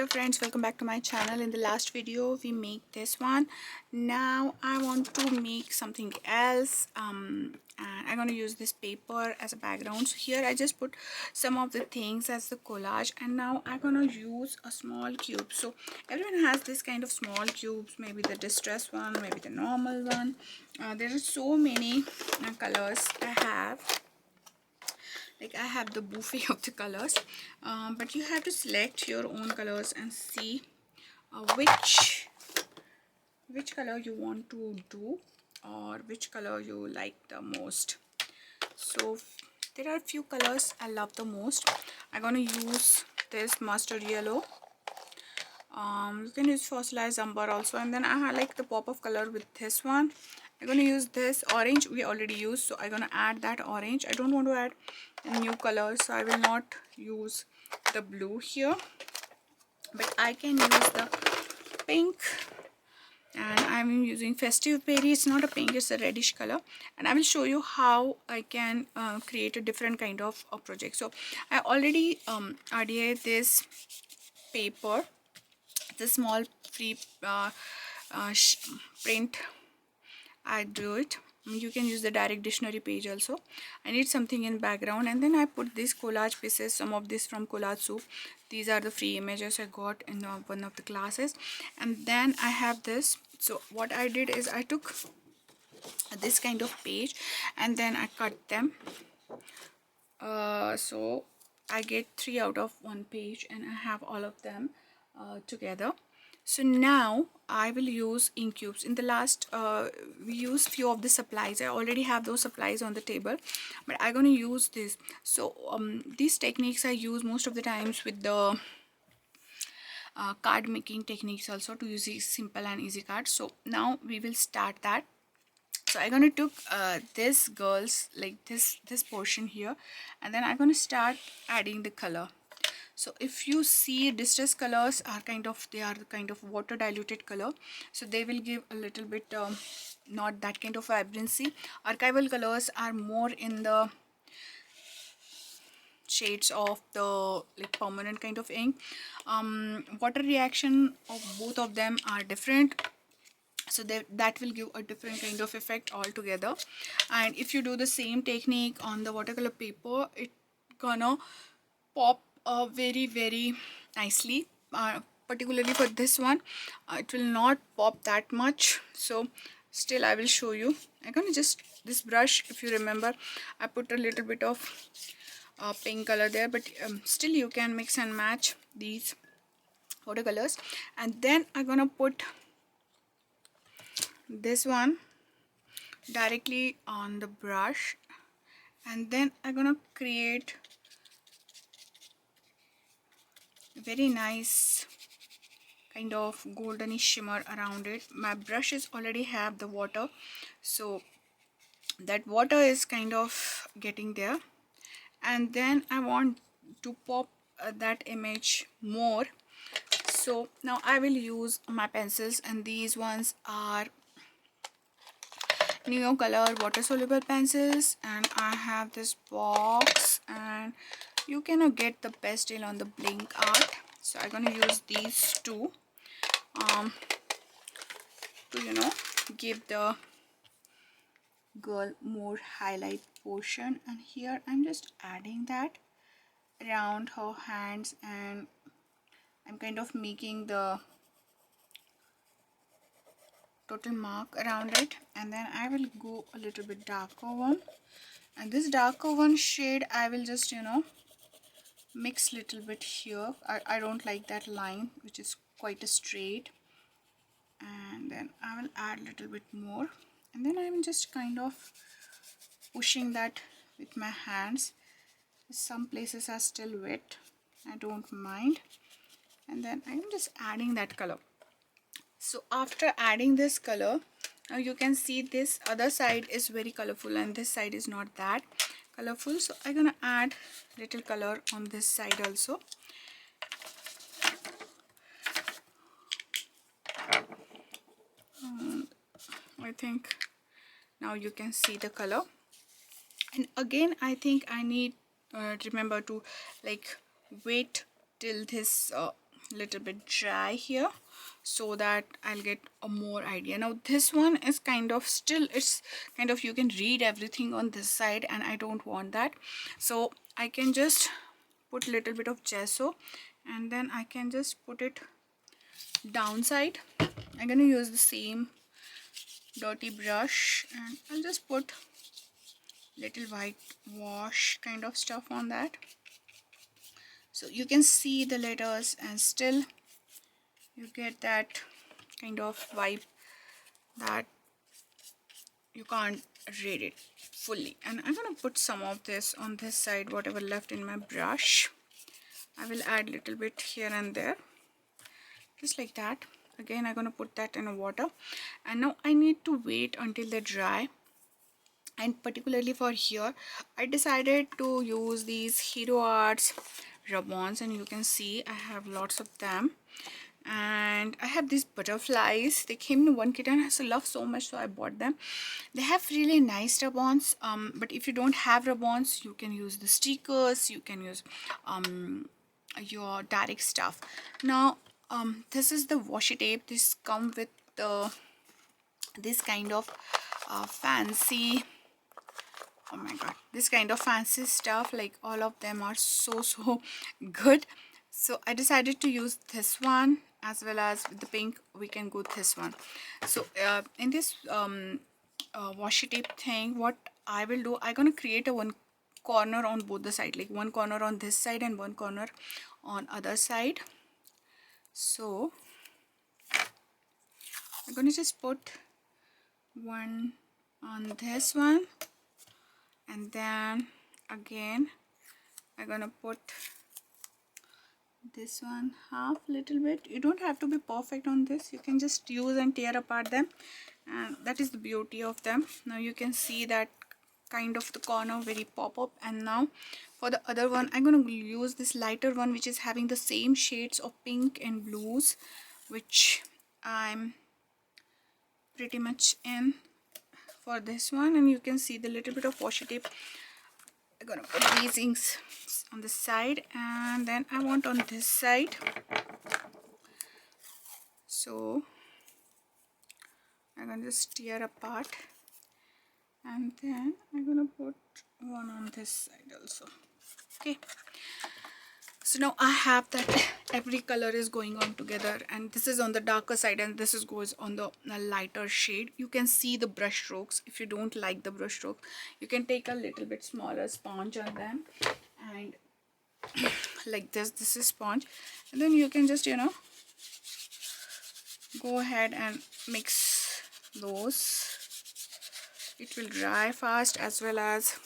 Hello friends, welcome back to my channel. In the last video we make this one. Now I want to make something else, and I'm going to use this paper as a background. So here I just put some of the things as the collage, and now I'm going to use a small cube. So everyone has this kind of small cubes, maybe the distress one, maybe the normal one. There are so many colors I have. Like I have the buffet of the colors, but you have to select your own colors and see which color you want to do, or which color you like the most. So there are a few colors I love the most. I'm gonna use this mustard yellow. You can use fossilized umber also, and then I like the pop of color with this one. I'm gonna use this orange we already used, so I'm gonna add that orange. I don't want to add a new color, so I will not use the blue here, but I can use the pink, and I'm using festive berry. It's not a pink, it's a reddish color, and I will show you how I can create a different kind of project. So I already RDA this paper, the small free print. I do it. You can use the direct dictionary page also. I need something in background, and then I put these collage pieces, some of this from Collage Soup. These are the free images I got in one of the classes. And then I have this. So what I did is I took this kind of page and then I cut them. So I get 3 out of 1 page, and I have all of them together. So now I will use ink cubes. In the last we used few of the supplies. I already have those supplies on the table, but I'm going to use this. So these techniques I use most of the times with the card making techniques also, to use simple and easy cards. So now we will start that. So I'm going to took this girls, like this portion here, and then I'm going to start adding the color. So if you see, distress colors are kind of water diluted color, so they will give a little bit not that kind of vibrancy. Archival colors are more in the shades of the like permanent kind of ink. Water reaction of both of them are different, so that will give a different kind of effect altogether. And if you do the same technique on the watercolor paper, it gonna pop very nicely. Particularly for this one, it will not pop that much, so still I will show you. I'm gonna just, this brush, if you remember, I put a little bit of pink color there, but still you can mix and match these watercolors. And then I'm gonna put this one directly on the brush, and then I'm gonna create a very nice kind of goldenish shimmer around it. My brushes already have the water, so that water is kind of getting there, and then I want to pop that image more. So now I will use my pencils, and these ones are Neo Color water soluble pencils, and I have this box, and you cannot get the best deal on the Blink Art, so I'm gonna use these two to give the girl more highlight portion. And here I'm just adding that around her hands, and I'm kind of making the total mark around it. And then I will go a little bit darker one, and this darker one shade I will just mix little bit here. I don't like that line which is quite a straight, and then I will add little bit more, and then I'm just kind of pushing that with my hands. Some places are still wet, I don't mind, and then I'm just adding that color. So after adding this color, now you can see this other side is very colorful and this side is not that colorful, so I'm gonna add little color on this side also. I think now you can see the color. And again, I think I need remember to like wait till this little bit dry here, so that I'll get a more idea. Now this one is kind of still, it's kind of, you can read everything on this side, and I don't want that, so I can just put little bit of gesso, and then I can just put it downside. I'm gonna use the same dirty brush, and I'll just put little white wash kind of stuff on that, so you can see the letters and still you get that kind of vibe that you can't read it fully. And I'm gonna put some of this on this side, whatever left in my brush. I will add a little bit here and there, just like that. Again, I'm gonna put that in water, and now I need to wait until they dry. And particularly for here, I decided to use these Hero Arts rub-ons, and you can see I have lots of them. And I have these butterflies. They came in one kit and I love so much, so I bought them. They have really nice rub-ons, but if you don't have rub-ons, you can use the stickers, you can use your direct stuff. Now this is the washi tape. This come with the this kind of fancy, oh my god, this kind of fancy stuff. Like, all of them are so good, so I decided to use this one, as well as with the pink we can go this one. So in this washi tape thing, what I will do, I'm gonna create a one corner on both the side, like one corner on this side and one corner on other side. So I'm gonna just put one on this one, and then again I'm gonna put this one half, little bit. You don't have to be perfect on this, you can just use and tear apart them, and that is the beauty of them. Now you can see that kind of the corner very pop up. And now for the other one, I'm going to use this lighter one, which is having the same shades of pink and blues, which I'm pretty much in for this one. And you can see the little bit of washi tape. I'm gonna put these inks on the side, and then I want on this side, so I'm gonna just tear apart, and then I'm gonna put one on this side also. Okay, so now I have that every color is going on together, and this is on the darker side and this is goes on the lighter shade. You can see the brush strokes. If you don't like the brush stroke, you can take a little bit smaller sponge on them, and like this is sponge, and then you can just, you know, go ahead and mix those. It will dry fast, as well as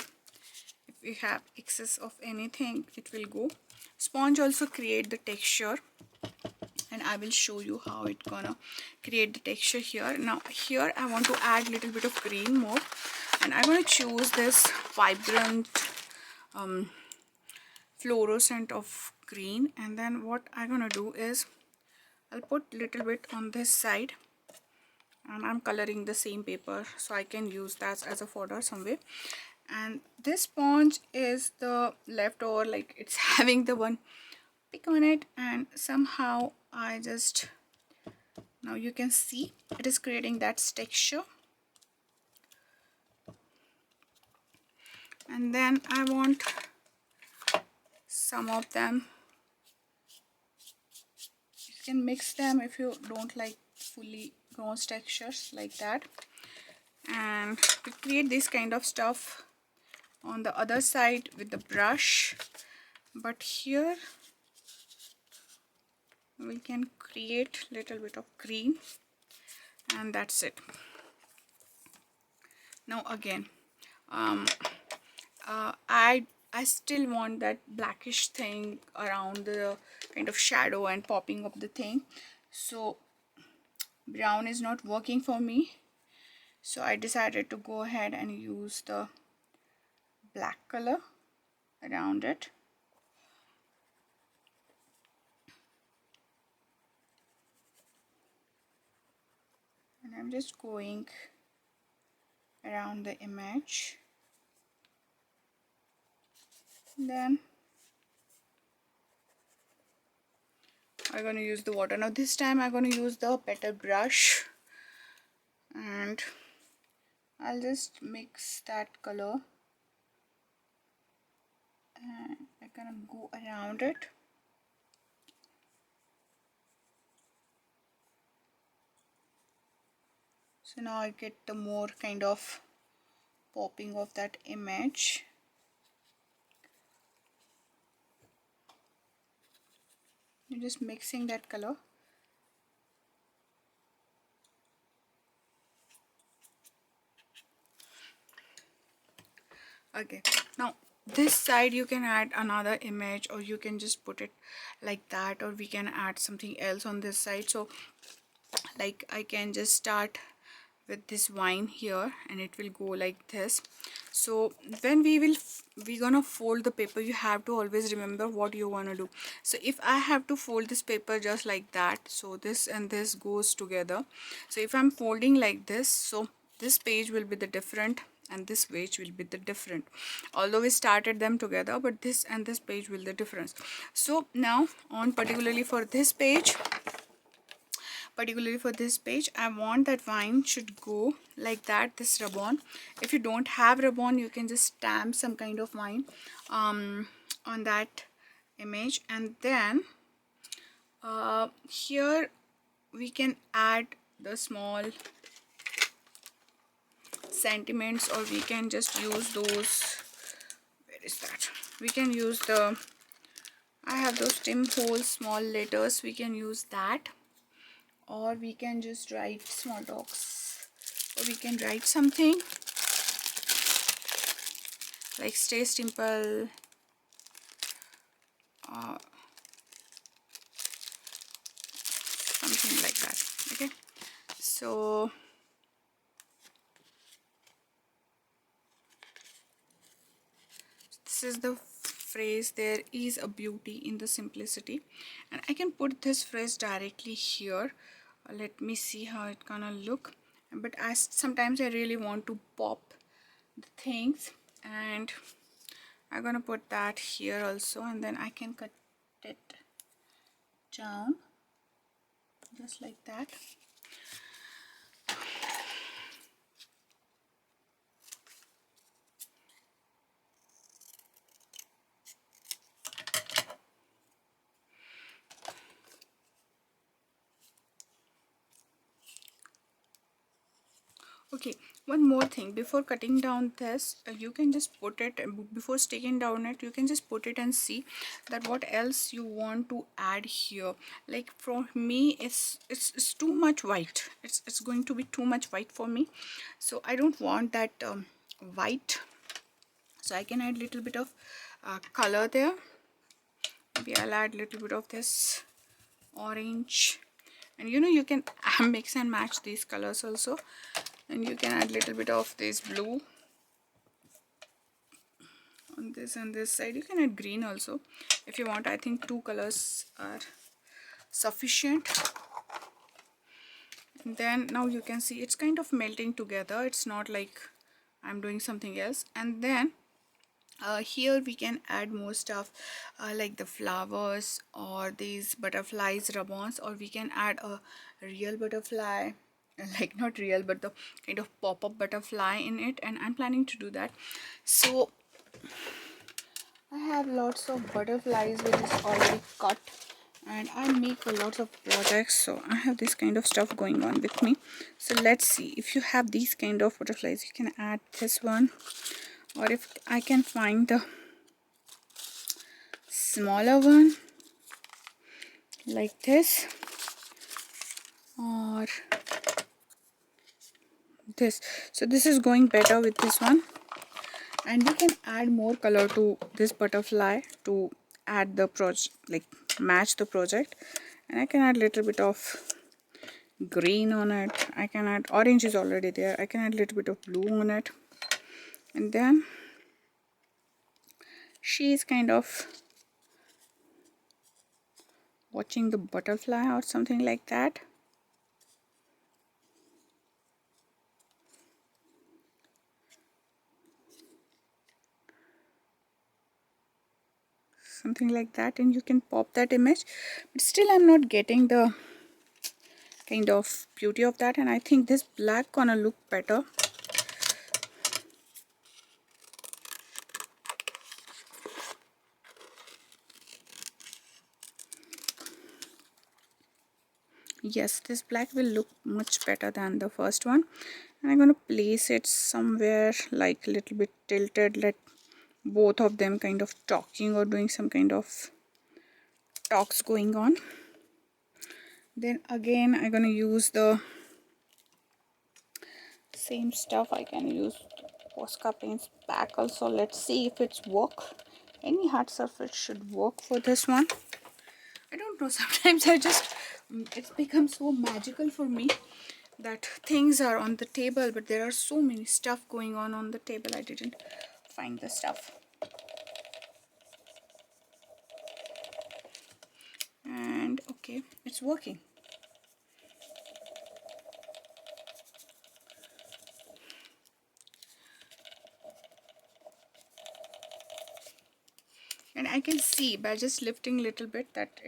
if we have excess of anything, it will go. Sponge also create the texture, and I will show you how it gonna create the texture here. Now here I want to add little bit of green more, and I'm gonna choose this vibrant fluorescent of green. And then what I'm gonna do is I'll put little bit on this side, and I'm coloring the same paper, so I can use that as a fodder somewhere. And this sponge is the leftover, like it's having the one pick on it, and somehow I just, now you can see it is creating that texture. And then I want some of them, you can mix them if you don't like fully bronze textures like that, and to create this kind of stuff on the other side with the brush. But here we can create little bit of green, and that's it. Now again, I still want that blackish thing around the kind of shadow and popping up the thing, so brown is not working for me, so I decided to go ahead and use the black color around it. And I'm just going around the image. Then I'm going to use the water. Now this time I'm going to use the petal brush, and I'll just mix that color and I'm going to go around it. So now I get the more kind of popping of that image. You're just mixing that color. Okay, now this side you can add another image, or you can just put it like that, or we can add something else on this side. So like I can just start with this wine here, and it will go like this. So when we're gonna fold the paper, you have to always remember what you want to do. So if I have to fold this paper just like that, so this and this goes together. So if I'm folding like this, so this page will be the different and this page will be the different, although we started them together, but this and this page will the difference. So now on particularly for this page, I want that wine should go like that, this ribbon. If you don't have ribbon, you can just stamp some kind of wine on that image, and then here we can add the small sentiments, or we can just use those, where is that, we can use the, I have those Tim Holtz small letters, we can use that, or we can just write small talks, or we can write something like stay simple, something like that. Okay, so this is the phrase, there is a beauty in the simplicity, and I can put this phrase directly here. Let me see how it gonna look, but as sometimes I really want to pop the things, and I'm gonna put that here also, and then I can cut it down just like that. Okay, one more thing, before cutting down this, you can just put it, before sticking down it, you can just put it and see that what else you want to add here. Like for me, it's too much white, it's going to be too much white for me, so I don't want that white. So I can add little bit of color there. Maybe I'll add little bit of this orange, and you can mix and match these colors also, and you can add little bit of this blue on this and this side. You can add green also if you want. I think two colors are sufficient. And then now you can see it's kind of melting together, it's not like I'm doing something else. And then here we can add more stuff like the flowers or these butterflies ribbons, or we can add a real butterfly, like not real but the kind of pop-up butterfly in it, and I'm planning to do that. So I have lots of butterflies which is already cut, and I make a lot of projects, so I have this kind of stuff going on with me. So let's see, if you have these kind of butterflies, you can add this one, or if I can find the smaller one like this, or this. So this is going better with this one, and you can add more color to this butterfly to add the project, like match the project. And I can add little bit of green on it, I can add orange is already there, I can add little bit of blue on it, and then she is kind of watching the butterfly or something like that. something like that, and you can pop that image, but still I'm not getting the kind of beauty of that, and I think this black gonna look better. Yes, this black will look much better than the first one, and I'm gonna place it somewhere like a little bit tilted, let both of them kind of talking or doing some kind of talks going on. Then again I'm gonna use the same stuff. I can use Posca paints back also. Let's see if it's work. Any hard surface should work for this one. I don't know, sometimes I just it's become so magical for me that things are on the table, but there are so many stuff going on the table. I didn't find the stuff. And okay, it's working. And I can see by just lifting little bit that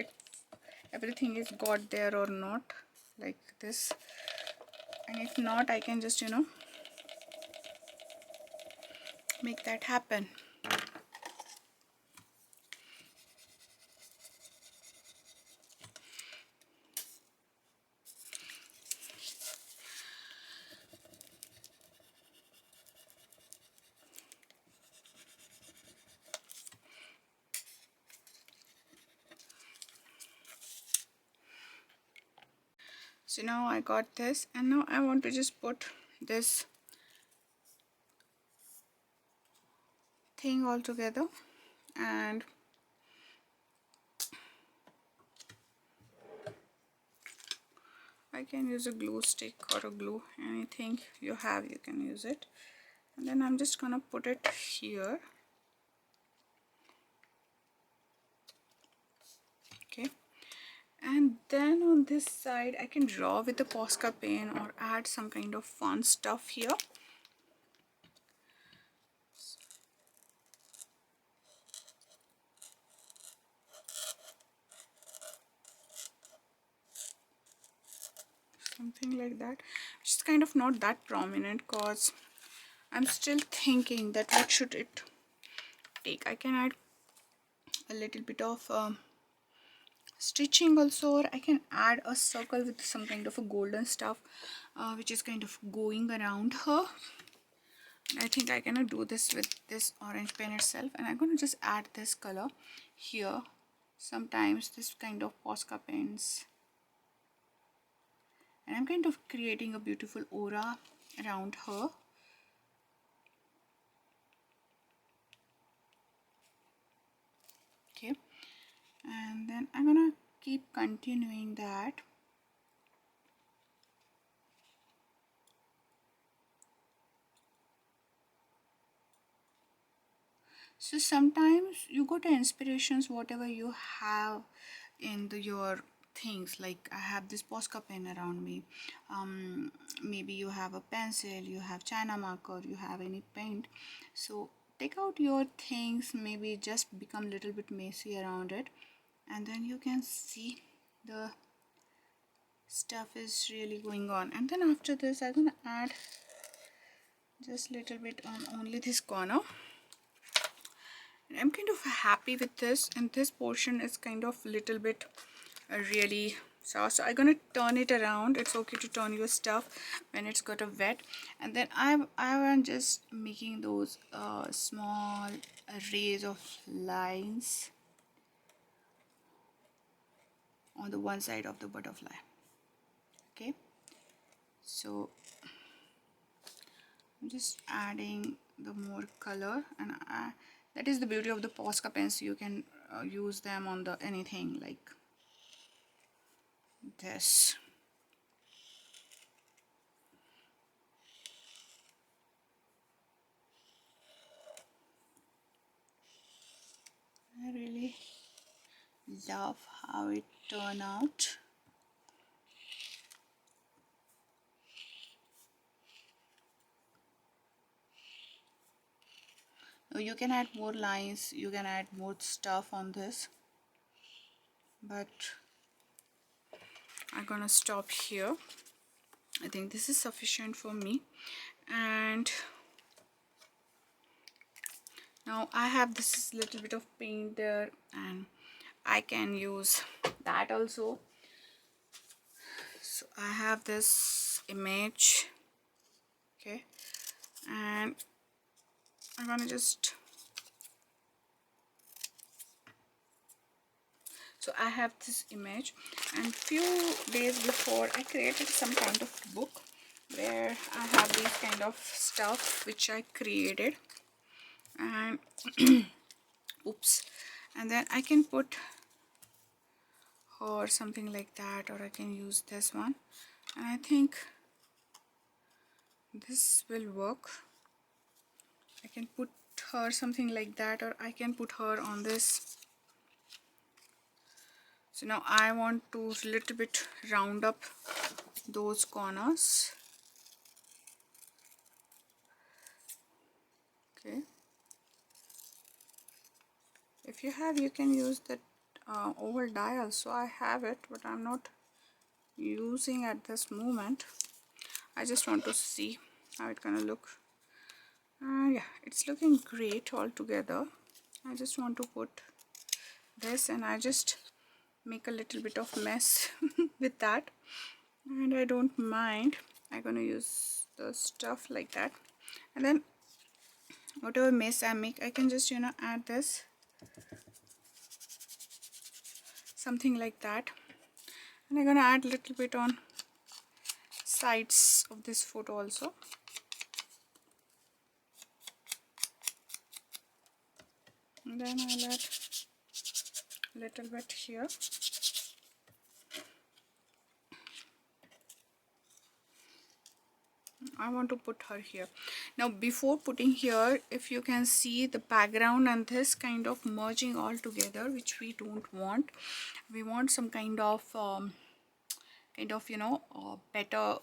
everything is got there or not, like this. And if not, I can just make that happen. So now I got this, and now I want to just put this thing all together, and I can use a glue stick or a glue, anything you have you can use it. And then I'm just gonna put it here. Okay, and then on this side I can draw with the Posca pen or add some kind of fun stuff here. Something like that, which is kind of not that prominent, cause I'm still thinking that what should it take. I can add a little bit of stitching also, or I can add a circle with some kind of a golden stuff which is kind of going around her. I think I can do this with this orange pen itself, and I'm going to just add this color here. Sometimes this kind of Posca pens, and I'm kind of creating a beautiful aura around her. Okay, and then I'm gonna keep continuing that. So sometimes you go to inspirations whatever you have in your things. Like I have this Posca pen around me, maybe you have a pencil, you have China marker, you have any paint. So take out your things, maybe just become little bit messy around it, and then you can see the stuff is really going on. And then after this I'm gonna add just little bit on only this corner. I'm kind of happy with this, and this portion is kind of little bit really soft, so I'm gonna turn it around. It's okay to turn your stuff when it's got a wet. And then I'm just making those small rays of lines on the one side of the butterfly. Okay, so I'm just adding the more color, and that is the beauty of the Posca pens. You can use them on the anything like this. I really love how it turned out. You can add more lines, you can add more stuff on this, but I'm gonna stop here. I think this is sufficient for me. And now I have this little bit of paint there, and I can use that also. So I have this image, okay, and I'm gonna just, so I have this image, and few days before I created some kind of book where I have these kind of stuff which I created, and oops, and then I can put or something like that, or I can use this one, and I think this will work. I can put her something like that, or I can put her on this. So now I want to little bit round up those corners. Okay, if you have, you can use that over die also. I have it, but I'm not using at this moment. I just want to see how it's gonna look. Yeah, it's looking great all together. I just want to put this, and I just make a little bit of mess with that, and I don't mind. I'm gonna use the stuff like that, and then whatever mess I make, I can just, you know, add this something like that, and I'm gonna add a little bit on sides of this photo also. And then I'll add a little bit here. I want to put her here. Now before putting here, if you can see the background and this kind of merging all together, which we don't want. We want some kind of you know, better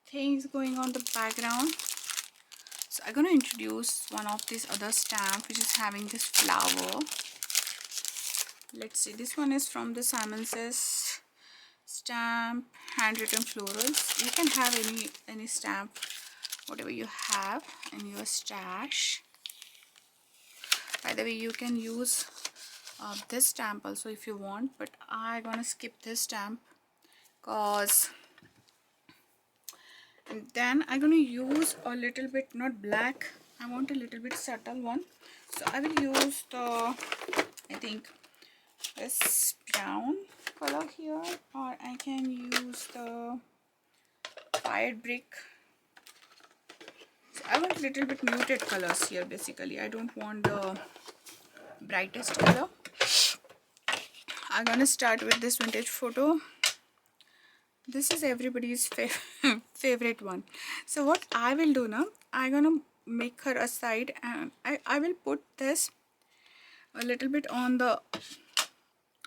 things going on the background. So I'm gonna introduce one of these other stamp which is having this flower. Let's see, this one is from the Simon Says stamp, handwritten florals. You can have any stamp, whatever you have in your stash. By the way, you can use this stamp also if you want, but I'm gonna skip this stamp cause, and then I'm gonna use a little bit, not black, I want a little bit subtle one. So I will use the, I think this brown color here, or I can use the fired brick. So I want a little bit muted colors here basically. I don't want the brightest color. I'm gonna start with this vintage photo. This is everybody's favorite one. So what I will do now, I'm gonna make her aside, and I will put this a little bit on the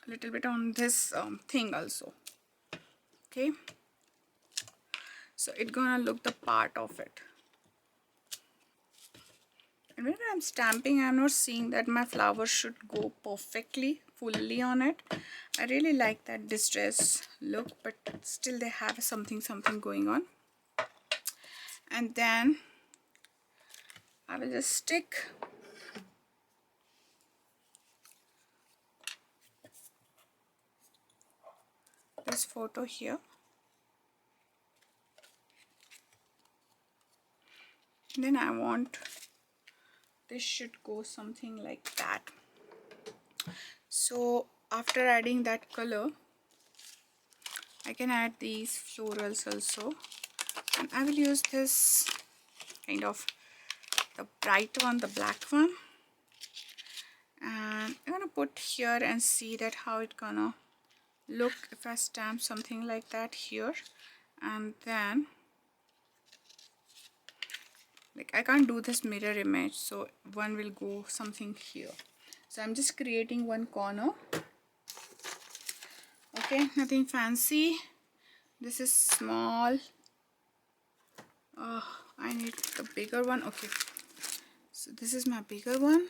this thing also. Okay, so it's gonna look the part of it. And when I'm stamping, I'm not seeing that my flower should go perfectly fully on it. I really like that distress look, but still they have something going on. And then I will just stick this photo here. Then I want this should go something like that. So after adding that color, I can add these florals also, and I will use this kind of the bright one, the black one, and I'm gonna put here and see that how it gonna look if I stamp something like that here. And then like I can't do this mirror image, so one will go something here. So I'm just creating one corner. Okay, nothing fancy. This is small. I need the bigger one. Okay, So this is my bigger one.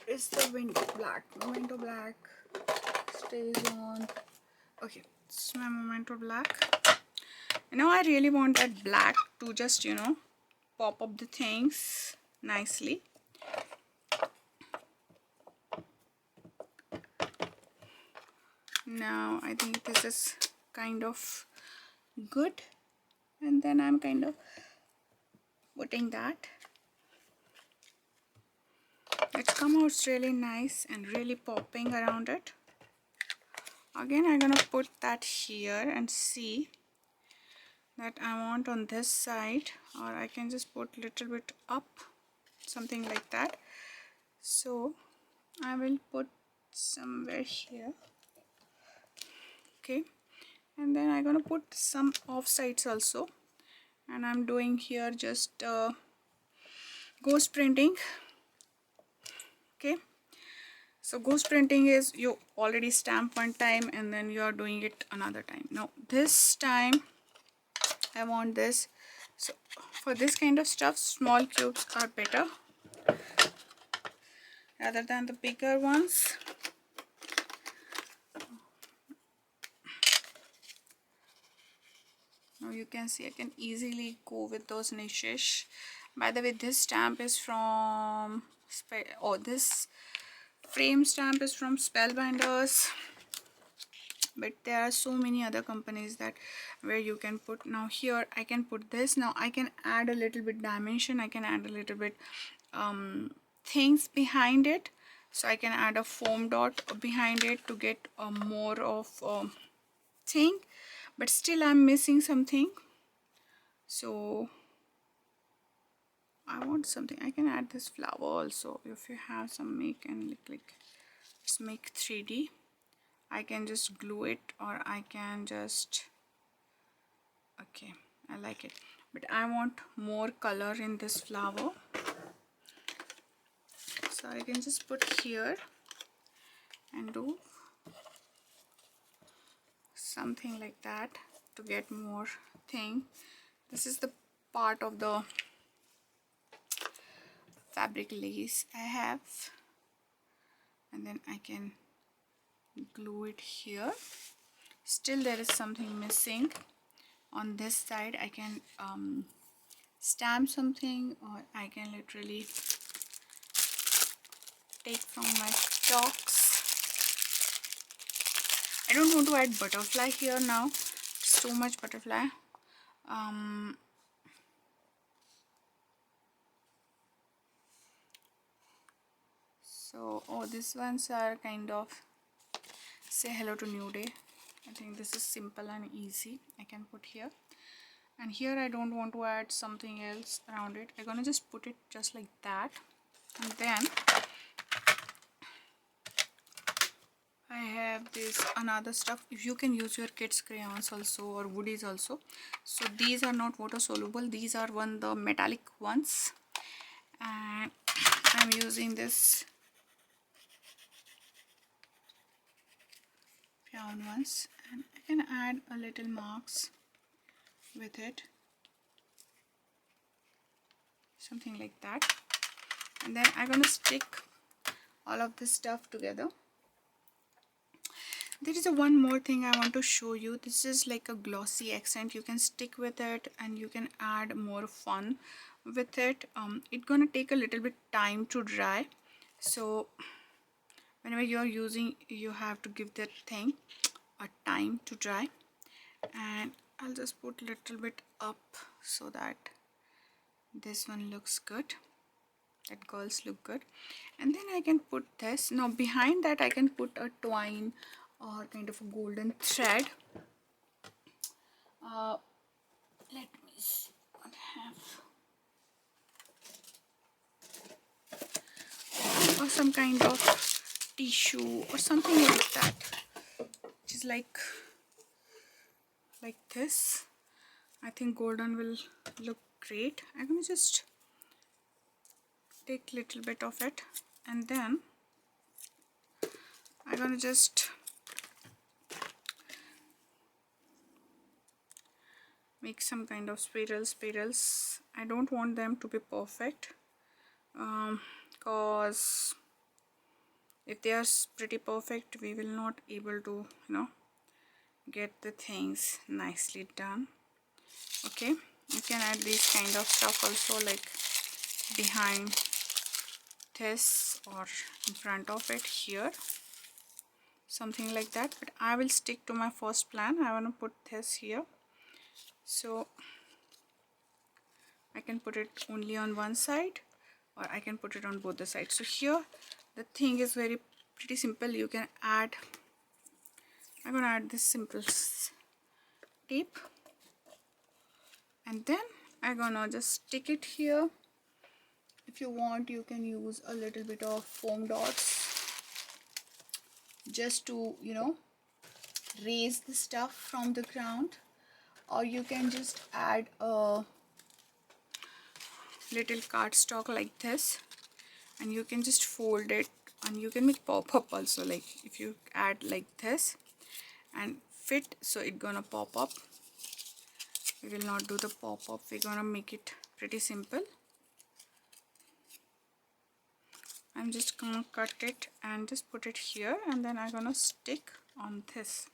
Is the window black? Memento black stays on. Okay, this is my Memento black. Now I really want that black to just, you know, pop up the things nicely. Now I think this is kind of good, and then I'm kind of putting that. It's come out really nice and really popping around it. Again, I'm gonna put that here and see that I want on this side, or I can just put little bit up, something like that. So I will put somewhere here. Okay, and then I'm gonna put some off sides also, and I'm doing here just ghost printing. Okay, so ghost printing is you already stamp one time and then you are doing it another time. Now this time I want this. So for this kind of stuff, small cubes are better rather than the bigger ones. Now you can see I can easily go with those niches. By the way, this stamp is from this frame stamp is from Spellbinders, but there are so many other companies that where you can put. Now here I can put this. Now I can add a little bit dimension, I can add a little bit things behind it. So I can add a foam dot behind it to get more of thing, but still I'm missing something. So I want something. I can add this flower also. If you have some make and like just make 3D, I can just glue it, or I can just, okay, I like it, but I want more color in this flower. So I can just put here and do something like that to get more thing. This is the part of the fabric lace I have, and then I can glue it here. Still there is something missing on this side. I can stamp something, or I can literally take from my stocks. I don't want to add butterfly here now. It's too much butterfly. So these ones are kind of say hello to new day. I think this is simple and easy. I can put here, and here I don't want to add something else around it. I'm gonna just put it just like that, and then I have this another stuff. If you can use your kids crayons also, or woodies also. So these are not water soluble, these are the metallic ones, and I'm using this brown ones, and I can add a little marks with it, something like that, and then I'm gonna stick all of this stuff together. There is one more thing I want to show you. This is like a glossy accent. You can stick with it and you can add more fun with it. It's gonna take a little bit time to dry, so whenever you're using, you have to give that thing a time to dry. And I'll just put a little bit up so that this one looks good, that girls look good. And then I can put this. Now behind that I can put a twine or kind of a golden thread. Let me see what I have, or some kind of tissue or something like that, which is like this. I think golden will look great. I'm gonna just take little bit of it, and then I'm gonna just make some kind of spirals. I don't want them to be perfect, cause if they are pretty perfect, we will not able to, you know, get the things nicely done. Okay, you can add this kind of stuff also, like behind this or in front of it here, something like that, but I will stick to my first plan. I want to put this here, so I can put it only on one side or I can put it on both the sides. So here the thing is pretty simple. You can add, I'm gonna add this simple tape, and then I'm gonna just stick it here. If you want, you can use a little bit of foam dots just to, you know, raise the stuff from the ground, or you can just add a little cardstock like this and you can just fold it, and you can make pop-up also, like if you add like this and fit, so it gonna pop up. We will not do the pop-up, we're gonna make it pretty simple. I'm just gonna cut it and just put it here, and then I'm gonna stick on this.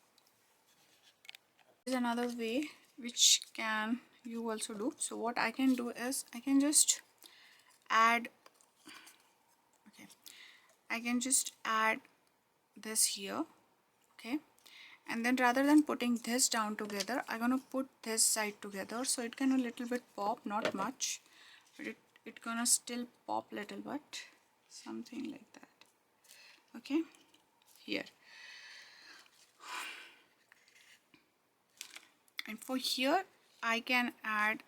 There's another way which can you also do. So what I can do is I can just add, okay, I can just add this here, okay, and then rather than putting this down together, I'm gonna put this side together, so it can a little bit pop, not much, but it gonna still pop little bit, something like that. Okay, here, and for here I can add,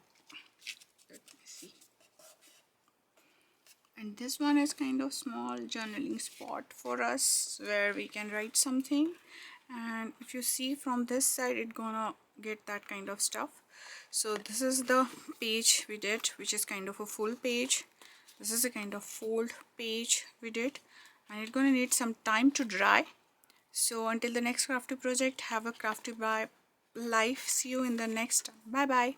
let me see, and this one is kind of small journaling spot for us where we can write something, and if you see from this side, it gonna get that kind of stuff. So this is the page we did, which is kind of a full page. This is a kind of fold page we did, and it's gonna need some time to dry. So until the next crafty project, have a crafty life. See you in the next. Bye bye.